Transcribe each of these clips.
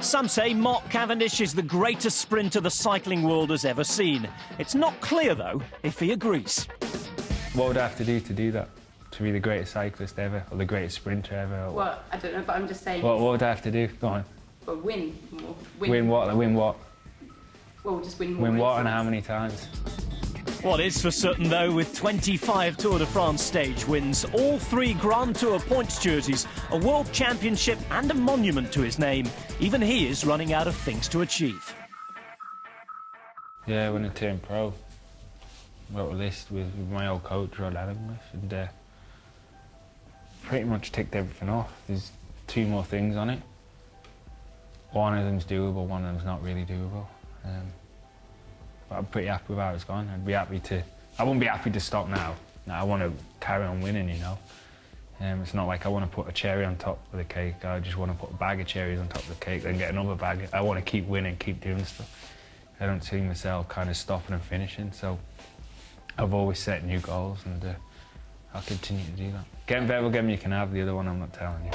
Some say Mark Cavendish is the greatest sprinter the cycling world has ever seen. It's not clear, though, if he agrees. What would I have to do that? To be the greatest cyclist ever, or the greatest sprinter ever? Well, I don't know, but I'm just saying... What would I have to do? Go on. Well, win more. Win what? Win what? Well, just win more. Win what races. and how many times? What is for certain, though, with 25 Tour de France stage wins, all 3 Grand Tour points jerseys, a World Championship and a monument to his name, even he is running out of things to achieve. Yeah, when I turned pro, I wrote a list with my old coach, Rod Allen, and pretty much ticked everything off. There's 2 more things on it. One of them's doable, one of them's not really doable. But I'm pretty happy with how it's gone. I wouldn't be happy to stop now. I want to carry on winning, you know. It's not like I want to put a cherry on top of the cake. I just want to put a bag of cherries on top of the cake, then get another bag. I want to keep winning, keep doing stuff. I don't see myself kind of stopping and finishing, so I've always set new goals, and I'll continue to do that. Getting better game you can have, the other one I'm not telling you.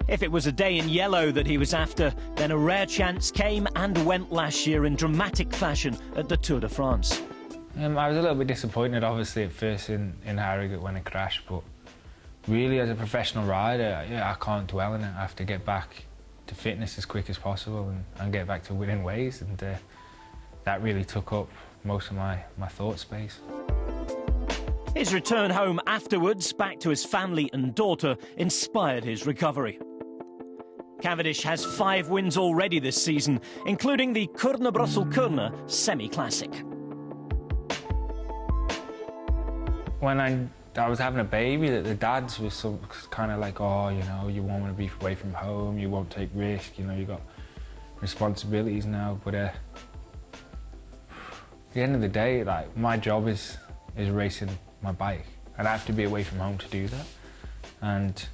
If it was a day in yellow that he was after, then a rare chance came and went last year in dramatic fashion at the Tour de France. I was a little bit disappointed, obviously, at first in Harrogate when I crashed, but really, as a professional rider, yeah, I can't dwell on it. I have to get back to fitness as quick as possible and get back to winning ways, and that really took up most of my thought space. His return home afterwards, back to his family and daughter, inspired his recovery. Cavendish has 5 wins already this season, including the Kuurne-Brussel-Kuurne semi-classic. When I was having a baby, the dads were kind of like, oh, you know, you won't want to be away from home, you won't take risk, you know, you've got responsibilities now. But at the end of the day, like, my job is racing my bike, and I have to be away from home to do that. And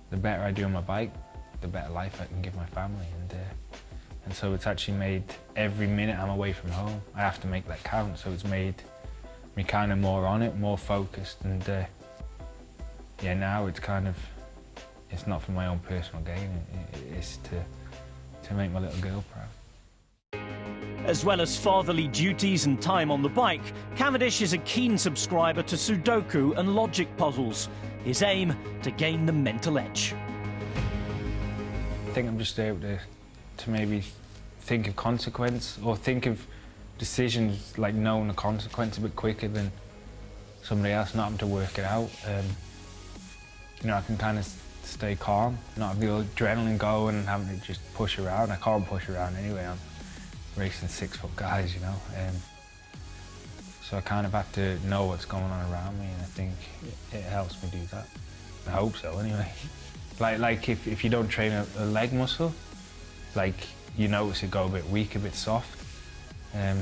the better I do on my bike, the better life I can give my family. And so it's actually made every minute I'm away from home, I have to make that count. So it's made me kind of more on it, more focused. And yeah, now it's kind of, it's not for my own personal gain, it's to make my little girl proud. As well as fatherly duties and time on the bike, Cavendish is a keen subscriber to Sudoku and logic puzzles. His aim, to gain the mental edge. I think I'm just able to maybe think of consequence, or think of decisions, like knowing the consequence a bit quicker than somebody else, not having to work it out. You know, I can kind of stay calm, not have the adrenaline going and having to just push around. I can't push around anyway, I'm racing 6-foot guys, you know. So I kind of have to know what's going on around me, and I think it helps me do that. I hope so, anyway. Like if you don't train a leg muscle, like, you notice it go a bit weak, a bit soft. I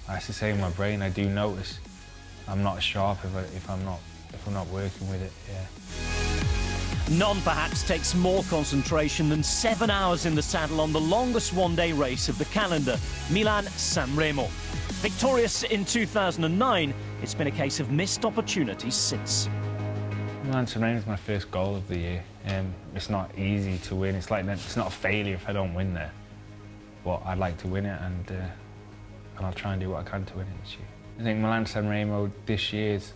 have to say in my brain, I do notice I'm not as sharp if I'm not working with it. Yeah. None perhaps takes more concentration than 7 hours in the saddle on the longest one-day race of the calendar, Milan-San Remo. Victorious in 2009, it's been a case of missed opportunities since. Milan-San Remo is my first goal of the year. It's not easy to win. It's like, it's not a failure if I don't win there. But I'd like to win it, and I'll try and do what I can to win it this year. I think Milan-San Remo this year is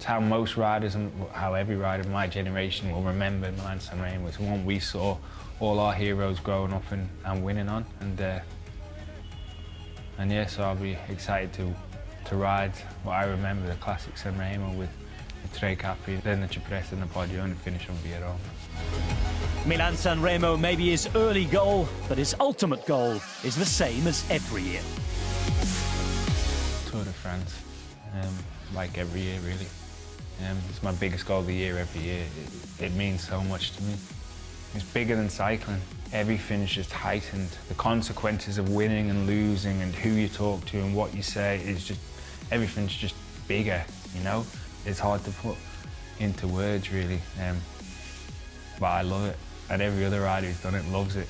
how most riders and how every rider of my generation will remember Milan-San Remo. It's one we saw all our heroes growing up and winning on. And yeah, so I'll be excited to ride what I remember, the classic San Remo with the Tre Capi, then the Cipressa and the Poggio, and finish on Vierone. Milan-San Remo may be his early goal, but his ultimate goal is the same as every year. Tour de France, like every year really. It's my biggest goal of the year every year. It means so much to me. It's bigger than cycling. Every finish is heightened. The consequences of winning and losing and who you talk to and what you say is just, everything's just bigger, you know? It's hard to put into words really, but I love it. And every other rider who's done it loves it.